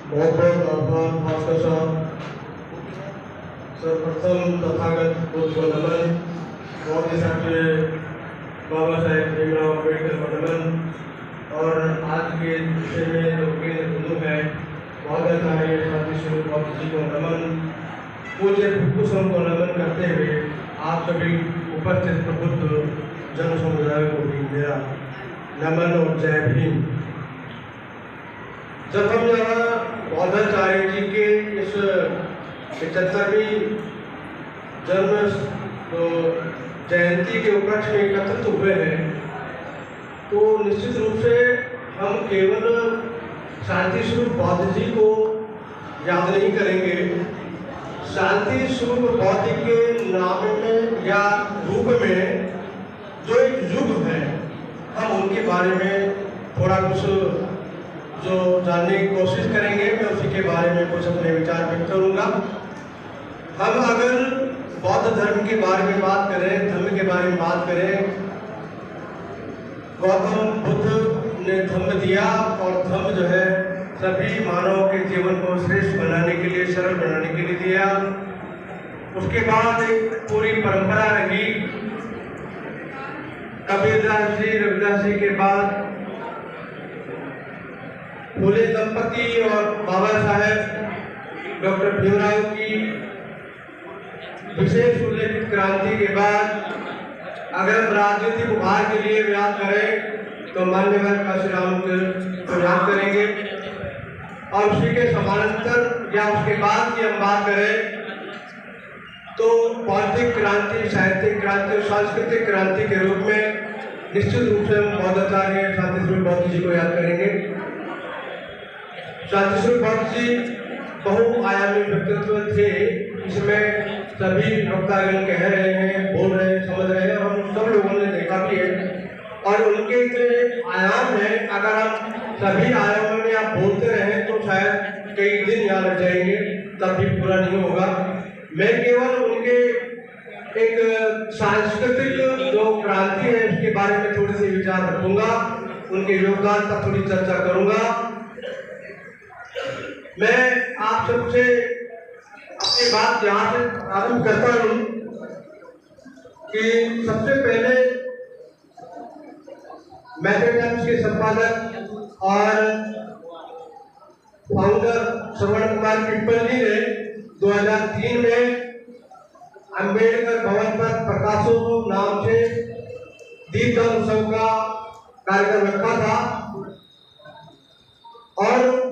बहुत बहुत आभार भास्कर साहब। सर्वप्रथम तथागत बुद्ध को नमन, बहुत सारे बाबा साहेब भीमराव अम्बेडकर को नमन, और आज के विषय में जो केंद्र बिंदु है बहुत सारे शांति स्वरूप बाबू जी को नमन, पूज्य कुसुम को नमन करते हुए आप सभी उपस्थित प्रबुद्ध जन समुदाय को भी मेरा नमन और जय भीम। जब हम यहाँ बौद्धाचार्य जी के इस 75वीं जन्म जयंती के उपलक्ष्य में एकत्रित हुए हैं, तो निश्चित रूप से हम केवल शांति स्वरूप बौद्ध जी को याद नहीं करेंगे। शांति स्वरूप बौद्ध के नाम में या रूप में जो एक युग है, हम उनके बारे में थोड़ा कुछ जो जानने की कोशिश करेंगे। मैं उसी के बारे में कुछ अपने विचार व्यक्त करूंगा। हम अगर बौद्ध धर्म के बारे में बात करें, धर्म के बारे में बात करें, गौतम बुद्ध ने धर्म दिया और धर्म जो है सभी मानव के जीवन को श्रेष्ठ बनाने के लिए, सरल बनाने के लिए दिया। उसके बाद एक पूरी परंपरा रही। कबीरदास जी, रविदास जी के बाद फूले दंपति और बाबा साहेब डॉक्टर भीमराव की विशेष उल्लेखित क्रांति के बाद अगर हम राजनीतिक उभार के लिए याद करें तो मान्यवर काशीराम को याद करेंगे, और उसी के समानांतर या उसके बाद की हम बात करें तो बौद्धिक क्रांति, साहित्यिक क्रांति और सांस्कृतिक क्रांति के रूप में निश्चित रूप से हम बौद्धाचार्य शांति स्वरूप बौद्ध जी को याद करेंगे। शांति स्वरूप बौद्ध जी बहुआयामी व्यक्तित्व थे, इसमें सभी वक्तागण कह रहे हैं, बोल रहे हैं, समझ रहे हैं, और हम सब लोगों ने देखा भी है। और उनके इतने आयाम हैं, अगर हम सभी आयामों में आप बोलते रहें तो शायद कई दिन याद रह जाएंगे, तब भी पूरा नहीं होगा। मैं केवल उनके एक सांस्कृतिक जो क्रांति है उसके बारे में थोड़ी सी विचार रखूंगा, उनके योगदान पर थोड़ी चर्चा करूंगा। मैं आप सबसे अपनी बात यहाँ से आरंभ करता हूँ कि सबसे पहले मैसेज टाइम्स के संपादक और फाउंडर श्रवण कुमार पिंपल जी ने 2003 में अंबेडकर भवन पर प्रकाशोत्सव नाम से दीपदान उत्सव का कार्यक्रम रखा था, और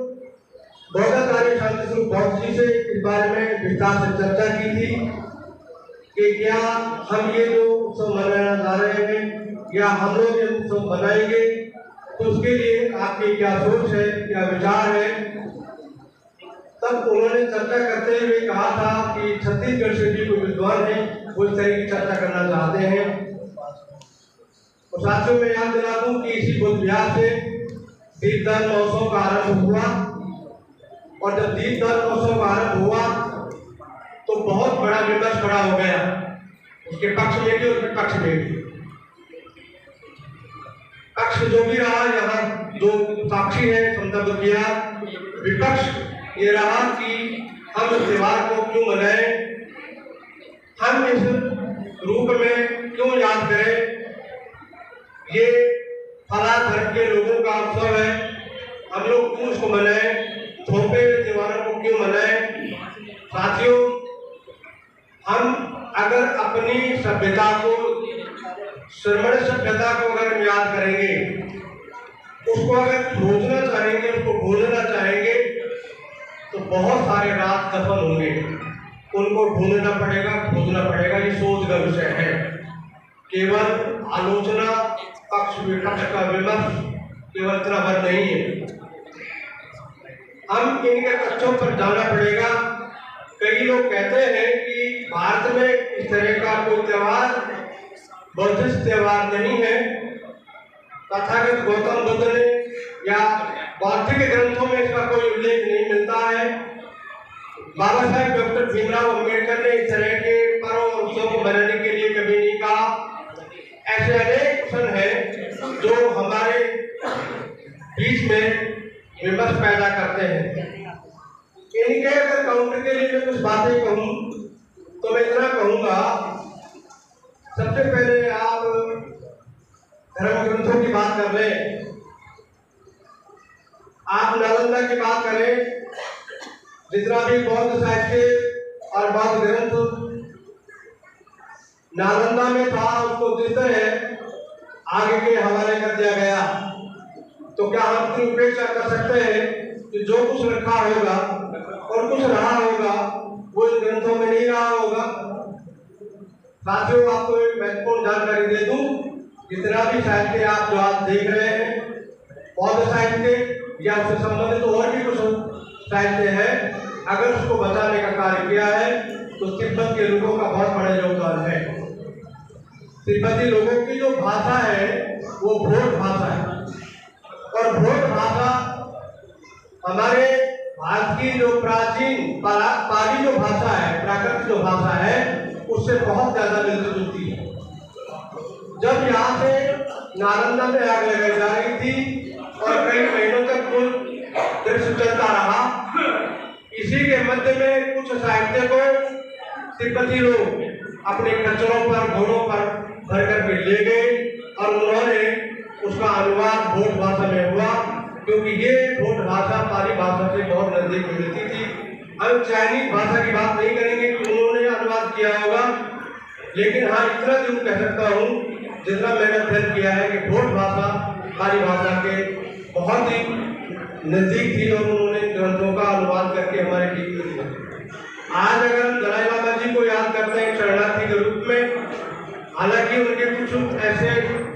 बौद्धाचार्य शांति स्वरूप बौद्ध जी से इस बारे में विस्तार से चर्चा की थी कि क्या हम ये जो उत्सव मनाना जा रहे हैं या हम लोग ये उत्सव मनाएंगे तो उसके लिए आपकी क्या सोच है, क्या विचार है। तब उन्होंने चर्चा करते हुए कहा था कि छत्तीसगढ़ से भी कोई विद्वान है वो इस तरह की चर्चा करना चाहते हैं। और साथियों में याद दिला दूं कि इसी बुद्ध विहार से दीपदान महोत्सव का आरंभ हुआ, और जब दीपदान महोत्सव का आरंभ हुआ तो बहुत बड़ा विमर्श खड़ा हो गया, उसके पक्ष में भी उसके पक्ष में भी। पक्ष जो भी रहा, यहाँ जो साक्षी है समता किया, विपक्ष ये रहा कि हम इस त्योहार को क्यों मनाएं, हम इस रूप में क्यों याद करें, ये फला धर्म के लोगों का उत्सव है, हम लोग क्यों इसको मनाएं, थोपे त्योहारों को क्यों मनाएं। साथियों, हम अगर अपनी सभ्यता को, श्रमण सभ्यता को अगर हम याद करेंगे, उसको अगर खोजना चाहेंगे, उसको भूलना चाहेंगे तो बहुत सारे रात दफन होंगे, उनको ढूंढना पड़ेगा, खोजना पड़ेगा। ये सोच का विषय है, केवल आलोचना, पक्ष विपक्ष का विमर्श केवल इतना भर नहीं है, हम इनके तथ्यों पर जाना पड़ेगा। कई लोग कहते हैं कि भारत में इस तरह का कोई त्योहार बौद्धिस्ट त्योहार नहीं है। तथागत गौतम बुद्ध ने या बौद्धिक ग्रंथों में इसका कोई उल्लेख नहीं मिलता है। बाबा साहेब डॉक्टर भीमराव अम्बेडकर ने इस तरह के पर्व और उत्सव को मनाने के लिए कभी नहीं कहा। ऐसे अनेक प्रश्न हैं जो हमारे बीच में विमर्श पैदा करते हैं। इनके अगर काउंटर के लिए मैं कुछ बातें कहूँ तो मैं इतना कहूँगा, सबसे पहले आप धर्म ग्रंथों की बात कर रहे हैं, आप नालंदा की बात करें, जितना भी बौद्ध साहित्य और बौद्ध ग्रंथ नालंदा में था उसको जिस तरह आगे के हवाले कर दिया गया, तो क्या हम उसकी उपेक्षा कर सकते हैं कि जो कुछ रखा होगा और कुछ रहा होगा वो इन ग्रंथों में नहीं रहा होगा? साथियों, आपको एक महत्वपूर्ण जानकारी दे दूं, जितना भी साहित्य आप जो आज देख रहे हैं, बौद्ध साहित्य या उससे संबंधित और भी कुछ साहित्य है, अगर उसको बचाने का कार्य किया है तो तिब्बत के लोगों का बहुत बड़ा योगदान है। तिब्बती लोगों की जो भाषा है वो भोट भाषा है, और भोट भाषा हमारे भारत की जो प्राचीन पाली जो भाषा है, प्राकृतिक जो भाषा है, उससे बहुत ज्यादा मिलती जुलती है। जब यहाँ से नालंदा में आग लगाई जा रही थी और कई महीनों तक कुल दृश्य चलता रहा, इसी के मध्य में कुछ साहित्य को तिब्बती लोग अपने खच्चरों पर, घोड़ों पर भर करके ले गए और उन्होंने उसका अनुवाद भोट भाषा में हुआ, क्योंकि ये भोट भाषा पाली भाषा से बहुत नजदीक मिलती थी। हम चाइनीज भाषा की बात नहीं करेंगे कि उन्होंने अनुवाद किया होगा, लेकिन हाँ इतना जरूर कह सकता हूँ, जितना मैंने अध्ययन किया है कि भोट भाषा पाली भाषा के बहुत ही नजदीक थी और उन्होंने ग्रंथों का अनुवाद करके हमारे बीच में दिया। आज अगर हम दलाई लामा जी को याद करते हैं शरणार्थी के रूप में, हालांकि उनके कुछ ऐसे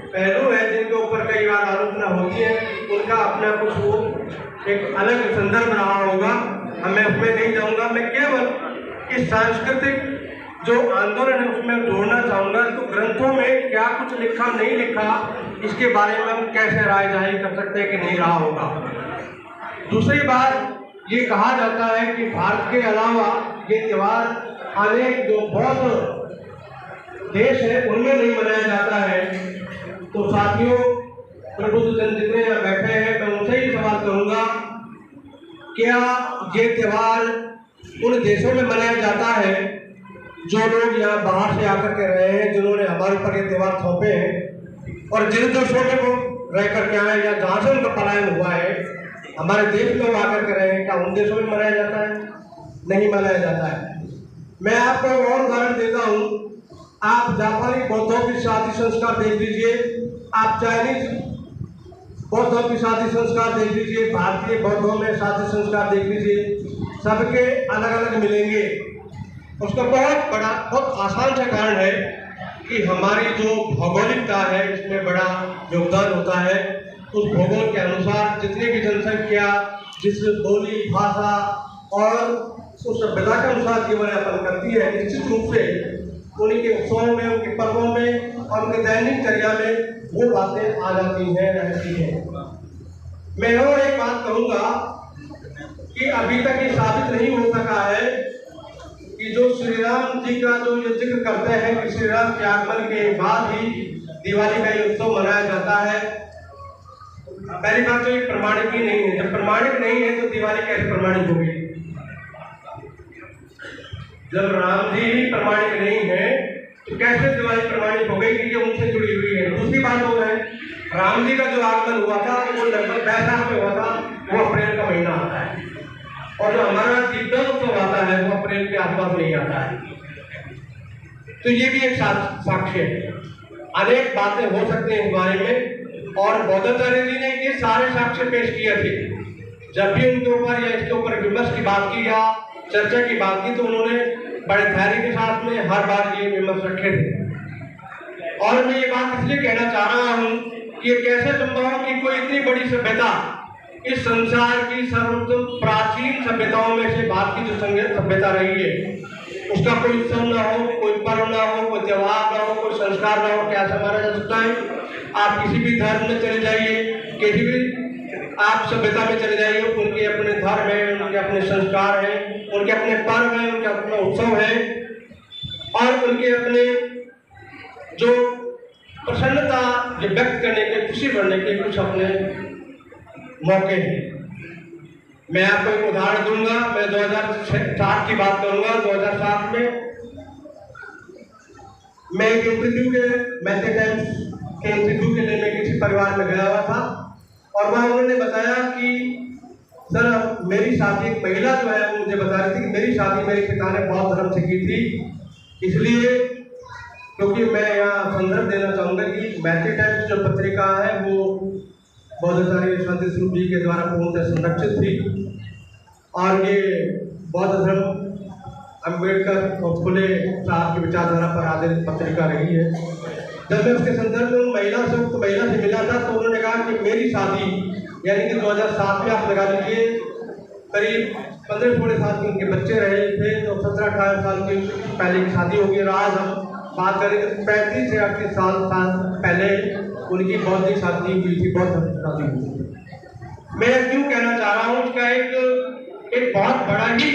पहलू हैं जिनके ऊपर कई बार आलोचना होती है, उनका अपना कुछ वो एक अलग संदर्भ रहा होगा, मैं उसमें नहीं जाऊंगा। मैं केवल इस सांस्कृतिक जो आंदोलन है उसमें जोड़ना चाहूंगा, तो ग्रंथों में क्या कुछ लिखा नहीं लिखा इसके बारे में हम कैसे राय जाहिर कर सकते हैं कि नहीं रहा होगा। दूसरी बात, ये कहा जाता है कि भारत के अलावा ये त्योहार अनेक जो बौद्ध देश है उनमें नहीं मनाया जाता है। तो साथियों, प्रबुद्ध जन जितने यहाँ बैठे हैं, मैं उनसे ही सवाल करूंगा, क्या ये त्योहार उन देशों में मनाया जाता है जो लोग यहाँ बाहर से आकर के रहे हैं, जिन्होंने हमारे ऊपर ये त्योहार थोपे हैं, और जिन देशों में वो रह करके आए या जहाँ से उनका पलायन हुआ है हमारे देश में वो आकर के रहे हैं, क्या उन देशों में मनाया जाता है? नहीं मनाया जाता है। मैं आपको एक और उदाहरण देता हूँ, आप जापानी बौद्धों की शादी संस्कार देख लीजिए, आप चाइनीज बौद्धों की शादी संस्कार देख लीजिए, भारतीय बौद्धों में शादी संस्कार देख लीजिए, सबके अलग अलग मिलेंगे। उसका बहुत आसान सा कारण है कि हमारी जो भौगोलिकता है इसमें बड़ा योगदान होता है। उस भूगोल के अनुसार जितनी भी जनसंख्या, जिस बोली, भाषा और उस सभ्यता के अनुसार जीवन यापन करती है, निश्चित रूप से उनके उत्सवों में, उनके पर्वों में और उनके दैनिक चर्या में वो बातें आ जाती हैं, रहती हैं। मैं और एक बात कहूँगा कि अभी तक ये साबित नहीं हो सका है कि जो श्री राम जी का जो ये जिक्र करते हैं कि श्री राम के आगमन के बाद ही दिवाली का ये उत्सव मनाया जाता है, पहली बात तो ये प्रमाणिक ही नहीं है। जब प्रमाणिक नहीं है तो दिवाली कैसे प्रमाणिक होगी? जब राम जी ही प्रमाणिक नहीं है तो कैसे दिवाली प्रमाणिक हो गई कि ये उनसे जुड़ी हुई है? दूसरी बात हो है, राम जी का जो आगमन हुआ था वो लगभग बैसाख में हुआ था, वो अप्रैल का महीना आता है, और जो हमारा दीपदान उत्सव आता है वो अप्रैल के आसपास नहीं आता है। तो ये भी एक साक्ष्य है। अनेक बातें हो सकती हैं इस बारे में, और बौद्धाचार्य जी ने ये सारे साक्ष्य पेश किए थे। जब भी उनके ऊपर या इसके ऊपर विमर्श की बात की या चर्चा की बात की तो उन्होंने बड़े धैर्य के साथ में हर बार ये विमर्श रखे थे। और मैं ये बात इसलिए कहना चाह रहा हूँ कि कैसे संभव है कि कोई इतनी बड़ी सभ्यता, इस संसार की सर्वोत्तम प्राचीन सभ्यताओं में से भारत की जो सभ्यता रही है, उसका कोई उत्सव ना हो, कोई पर्व ना हो, कोई त्योहार ना हो, कोई संस्कार ना हो, क्या माना जा सकता है? आप किसी भी धर्म में चले जाइए, किसी भी आप सभ्यता में चले जाइए, उनके अपने धर्म है, उनके अपने संस्कार हैं, उनके अपने पर्व हैं, उनका अपना उत्सव है, और उनके अपने जो प्रसन्नता व्यक्त करने के, खुशी बढ़ने के कुछ अपने मौके हैं। मैं आपको एक उदाहरण दूंगा। मैं 2007 की बात करूंगा। 2007 में मैं एक इंटरव्यू के मैसेज टाइम्स के इंटरव्यू के लिए मैं किसी परिवार में गया हुआ था और वहाँ उन्होंने बताया कि सर मेरी शादी, एक महिला जो है वो मुझे बता रही थी कि मेरी शादी मेरे पिता ने बौद्ध धर्म से की थी, इसलिए क्योंकि मैं यहाँ संदर्भ देना चाहूँगा कि मैसेज टाइम्स जो पत्रिका है वो बौद्धाचार्य शांति स्वरूप जी के द्वारा पूर्णतः संरक्षित थी और ये बौद्ध धर्म अम्बेडकर और फुले साहब की विचारधारा पर आधारित पत्रिका रही है। जब मैं उसके संदर्भ में महिला से मिला था तो उन्होंने कहा कि मेरी शादी यानी कि 2007 में आप लगा लीजिए करीब 15-16 साल के उनके बच्चे रहे थे, तो 17-18 साल की पहले की शादी होगी और आज हम बात करें तो 35 से 38 साल पहले उनकी बौद्धिक शादी हुई थी, बौद्ध शादी हुई थी। मैं क्यों कहना चाह रहा हूँ, उसका एक बहुत बड़ा ही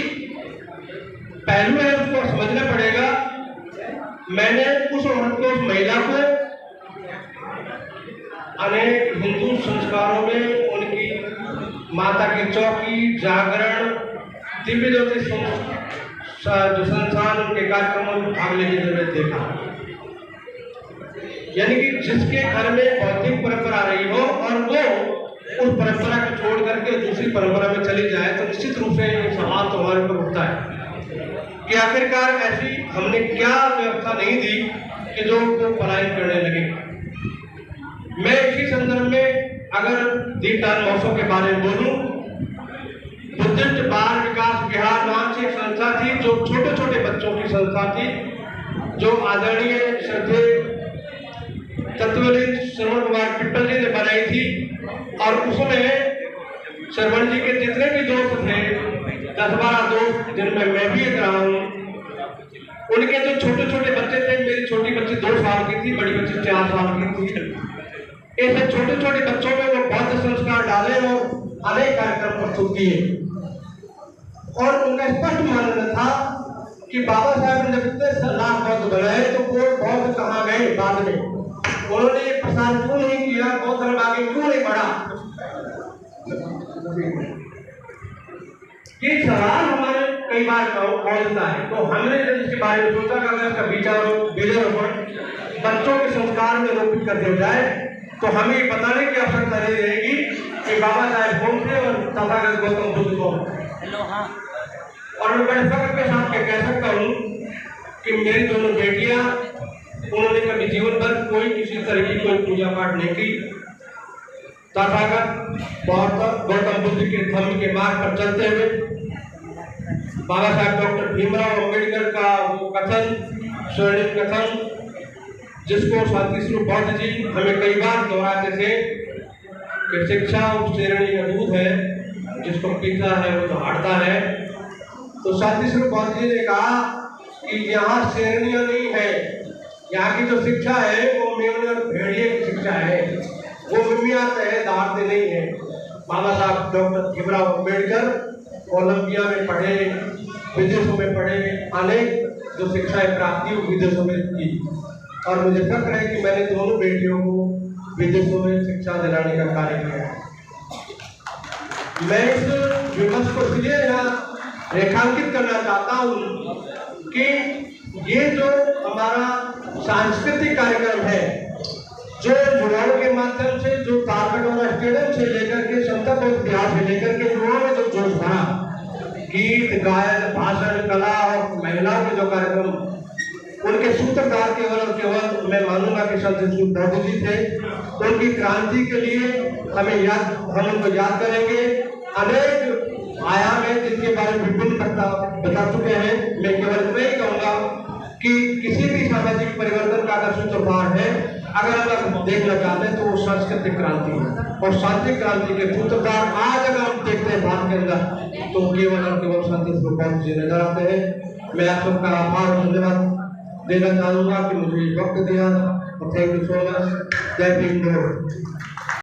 पहलू है, उसको समझना पड़ेगा। मैंने उस औरत को, उस महिला को अनेक हिंदू संस्कारों में उनकी माता की चौकी, जागरण, दिव्य ज्योति जो संस्थान उनके कार्यक्रमों में भाग लेने में देखा। यानी कि जिसके घर में बौद्धिक परंपरा रही हो और वो उस परंपरा को छोड़ करके दूसरी परंपरा में चली जाए तो निश्चित रूप से ये सवाल तो हमारे ऊपर उठता है कि आखिरकार ऐसी हमने क्या व्यवस्था नहीं दी कि जो उनको पलायन करने लगे। मैं इसी संदर्भ में अगर दीपदान महोत्सव के बारे में बोलूं, बुद्धिस्ट बाल विकास बिहार नाम से एक संस्था थी जो छोटे छोटे बच्चों की संस्था थी, जो आदरणीय श्रद्धेय तत्वलीन श्रवण कुमार पिट्टल जी ने बनाई थी और उसमें श्रवण जी के जितने भी दोस्त थे, 10-12 दोस्त जिनमें मैं भी एक रहा हूँ, उनके जो छोटे छोटे बच्चे थे, मेरी छोटी बच्ची 2 साल की थी, बड़ी बच्ची 4 साल की थी, ऐसे छोटे छोटे बच्चों में वो बौद्ध संस्कार डाले और अनेक कार्यक्रम प्रस्तुत किए। और उनका स्पष्ट मानना था कि बाबा साहब ने जब इतने लाख बौद्ध बनाए तो वो बौद्ध कहाँ गए बाद में, उन्होंने ये प्रसार क्यों नहीं किया, बौद्ध धर्म आगे क्यों नहीं बढ़ा। ये सवाल हमारे कई बार पहुंचता है, तो हमने जब इसके बारे में सोचा कि अगर इसका बीजारोपण बच्चों के संस्कार में रोपित कर दिया जाए तो हमें बताने की आवश्यकता नहीं रहेगी कि बाबा साहेब कौन थे और तथागत गौतम बुद्ध कौन। और मैं बड़े फख्र के साथ कह सकता हूँ कि मेरी दोनों बेटियां, उन्होंने कभी जीवन भर कोई किसी तरह की कोई पूजा पाठ नहीं की। तथागत गौतम बुद्ध के धर्म के मार्ग पर चलते हुए बाबा साहब डॉक्टर भीमराव अम्बेडकर का वो कथन, स्वर्णिम कथन, जिसको शांति स्वरूप बौद्ध जी हमें कई बार दोहराते थे कि शिक्षा शेरणी का दूध है, जिसको पीता है वो तो हारता है। तो शांति स्वरूप बौद्ध जी ने कहा कि यहाँ शेरनियां नहीं है, यहाँ की जो शिक्षा है वो मेमने और भेड़िए की शिक्षा है, वो मिमियात है, दाढ़ते नहीं है। बाबा साहब डॉक्टर भीमराव अम्बेडकर कोलंबिया में पढ़े, विदेशों में पढ़े, अनेक जो शिक्षाएं प्राप्ति विदेशों में की और मुझे फक्र है कि मैंने दोनों बेटियों को विदेशों में शिक्षा दिलाने का कार्य किया। मैं इस विमर्श को इसलिए यहाँ रेखांकित करना चाहता हूँ कि ये जो हमारा सांस्कृतिक कार्यक्रम है, जो युवाओं के माध्यम से, जो तालकटोरा स्टेडियम से लेकर के संत बौद्ध विहार से लेकर के युवाओं में जो जोश भरा, गीत गायन, भाषण, कला और महिलाओं के जो कार्यक्रम, उनके सूत्रधार केवल और केवल मैं मानूंगा कि संत बौद्ध जी थे। उनकी क्रांति के लिए हम उनको याद करेंगे। अनेक आयाम है जिनके बारे में विभिन्न बता चुके हैं। मैं केवल इतना ही कहूंगा कि किसी भी सामाजिक परिवर्तन का अगर सूत्रधार है, अगर हम देखना चाहते हैं तो वो सांस्कृतिक क्रांति है और सांस्कृतिक क्रांति के सूत्रधार आज अगर हम देखते हैं भारत के अंदर तो केवल और केवल शांति स्वरूप बौद्ध जी नजर आते हैं। मैं आप सबका आभार और धन्यवाद देना चाहूंगा कि मुझे वक्त दिया और थैंक यू सो मच। जय भीम।